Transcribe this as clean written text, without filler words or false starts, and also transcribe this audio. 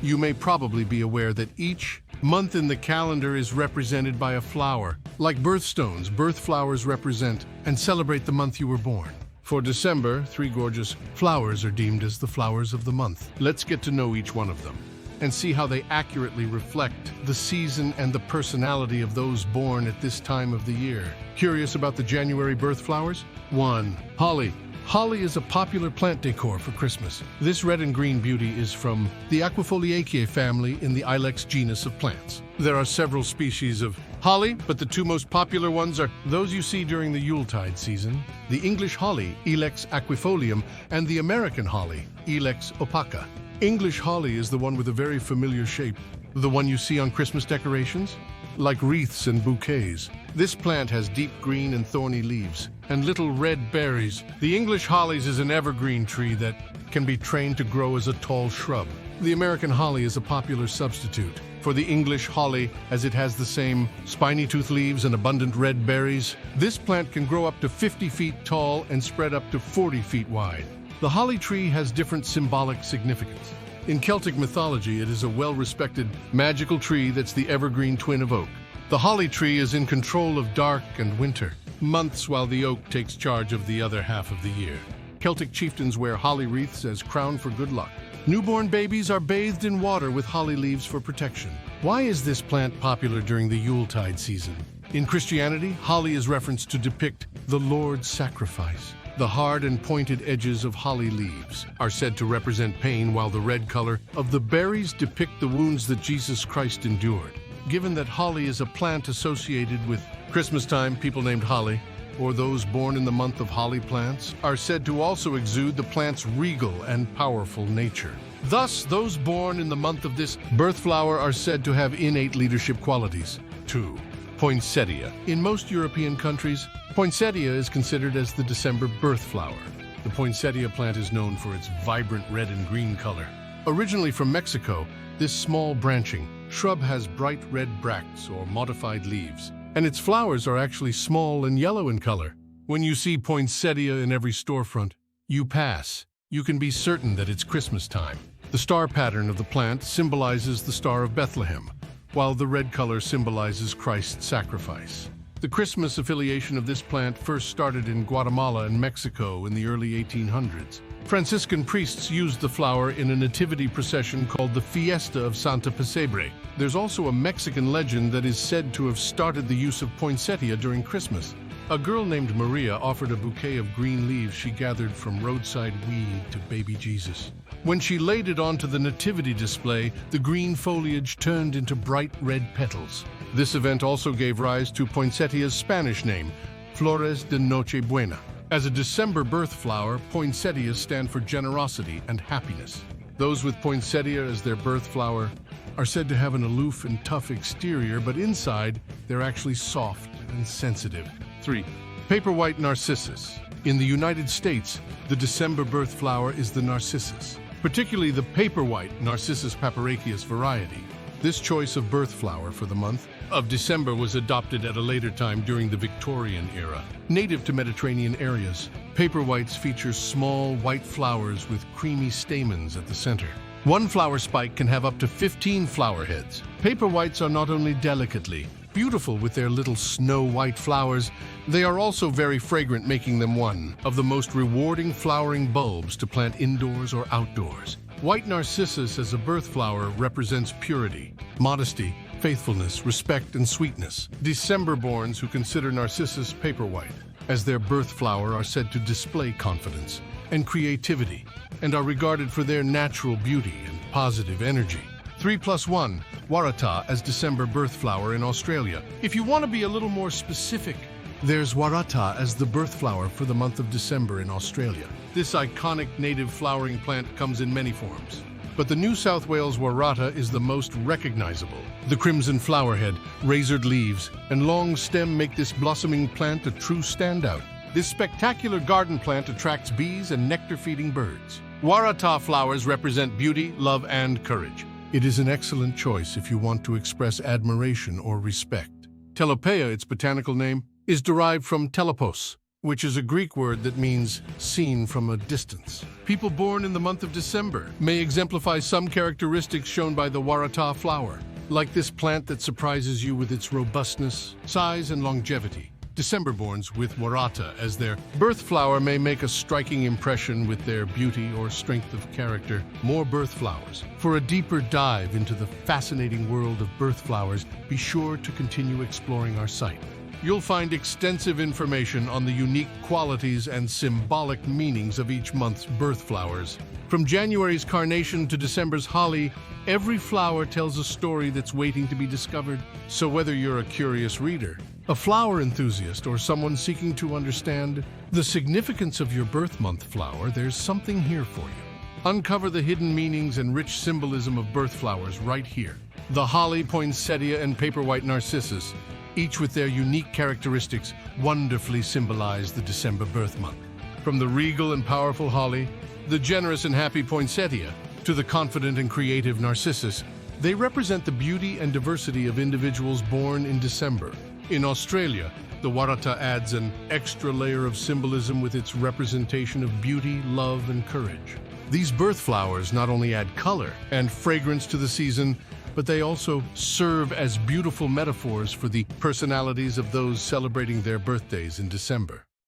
You may probably be aware that each month in the calendar is represented by a flower. Like birthstones, birth flowers represent and celebrate the month you were born. For December, 3 gorgeous flowers are deemed as the flowers of the month. Let's get to know each one of them and see how they accurately reflect the season and the personality of those born at this time of the year. Curious about the January birth flowers? 1. Holly. Holly is a popular plant decor for Christmas. This red and green beauty is from the Aquifoliaceae family in the Ilex genus of plants. There are several species of holly, but the two most popular ones are those you see during the Yuletide season: the English holly, Ilex aquifolium, and the American holly, Ilex opaca. English holly is the one with a very familiar shape, the one you see on Christmas decorations, like wreaths and bouquets. This plant has deep green and thorny leaves and little red berries. The English hollies is an evergreen tree that can be trained to grow as a tall shrub. The American holly is a popular substitute for the English holly as it has the same spiny tooth leaves and abundant red berries. This plant can grow up to 50 feet tall and spread up to 40 feet wide. The holly tree has different symbolic significance. In Celtic mythology, it is a well-respected magical tree that's the evergreen twin of oak. The holly tree is in control of dark and winter months, while the oak takes charge of the other half of the year. Celtic chieftains wear holly wreaths as crown for good luck. Newborn babies are bathed in water with holly leaves for protection. Why is this plant popular during the Yuletide season? In Christianity, holly is referenced to depict the Lord's sacrifice. The hard and pointed edges of holly leaves are said to represent pain, while the red color of the berries depict the wounds that Jesus Christ endured. Given that holly is a plant associated with Christmas time, people named Holly, or those born in the month of holly plants, are said to also exude the plant's regal and powerful nature. Thus, those born in the month of this birth flower are said to have innate leadership qualities. 2. Poinsettia. In most European countries, poinsettia is considered as the December birth flower. The poinsettia plant is known for its vibrant red and green color. Originally from Mexico, this small branching shrub has bright red bracts or modified leaves, and its flowers are actually small and yellow in color. When you see poinsettia in every storefront you pass, you can be certain that it's Christmas time. The star pattern of the plant symbolizes the Star of Bethlehem, while the red color symbolizes Christ's sacrifice. The Christmas affiliation of this plant first started in Guatemala and Mexico in the early 1800s. Franciscan priests used the flower in a nativity procession called the Fiesta of Santa Pesebre. There's also a Mexican legend that is said to have started the use of poinsettia during Christmas. A girl named Maria offered a bouquet of green leaves she gathered from roadside weed to baby Jesus. When she laid it onto the nativity display, the green foliage turned into bright red petals. This event also gave rise to poinsettia's Spanish name, Flores de Nochebuena. As a December birth flower, poinsettias stand for generosity and happiness. Those with poinsettia as their birth flower are said to have an aloof and tough exterior, but inside they're actually soft and sensitive. 3. Paperwhite Narcissus. In the United States, the December birth flower is the narcissus, particularly the Paperwhite Narcissus papyraceus variety. This choice of birth flower for the month of December was adopted at a later time during the Victorian era. Native to Mediterranean areas, paperwhites feature small white flowers with creamy stamens at the center. One flower spike can have up to 15 flower heads. Paperwhites are not only delicately beautiful with their little snow-white flowers, they are also very fragrant, making them one of the most rewarding flowering bulbs to plant indoors or outdoors. White narcissus as a birth flower represents purity, modesty, faithfulness, respect, and sweetness. December-borns who consider Narcissus paperwhite as their birth flower are said to display confidence and creativity and are regarded for their natural beauty and positive energy. 3+1, Waratah as December birth flower in Australia. If you want to be a little more specific, there's Waratah as the birth flower for the month of December in Australia. This iconic native flowering plant comes in many forms, but the New South Wales Waratah is the most recognizable. The crimson flowerhead, razored leaves, and long stem make this blossoming plant a true standout. This spectacular garden plant attracts bees and nectar-feeding birds. Waratah flowers represent beauty, love, and courage. It is an excellent choice if you want to express admiration or respect. Telopeia, its botanical name, is derived from telepos, which is a Greek word that means seen from a distance. People born in the month of December may exemplify some characteristics shown by the Waratah flower, like this plant that surprises you with its robustness, size, and longevity. December-borns with Waratah as their birth flower may make a striking impression with their beauty or strength of character. More birth flowers. For a deeper dive into the fascinating world of birth flowers, be sure to continue exploring our site. You'll find extensive information on the unique qualities and symbolic meanings of each month's birth flowers. From January's carnation to December's holly, every flower tells a story that's waiting to be discovered. So whether you're a curious reader, a flower enthusiast, or someone seeking to understand the significance of your birth month flower, there's something here for you. Uncover the hidden meanings and rich symbolism of birth flowers right here. The holly, poinsettia, and paperwhite narcissus, each with their unique characteristics, wonderfully symbolize the December birth month. From the regal and powerful holly, the generous and happy poinsettia, to the confident and creative narcissus, they represent the beauty and diversity of individuals born in December. In Australia, the Waratah adds an extra layer of symbolism with its representation of beauty, love, and courage. These birth flowers not only add color and fragrance to the season, but they also serve as beautiful metaphors for the personalities of those celebrating their birthdays in December.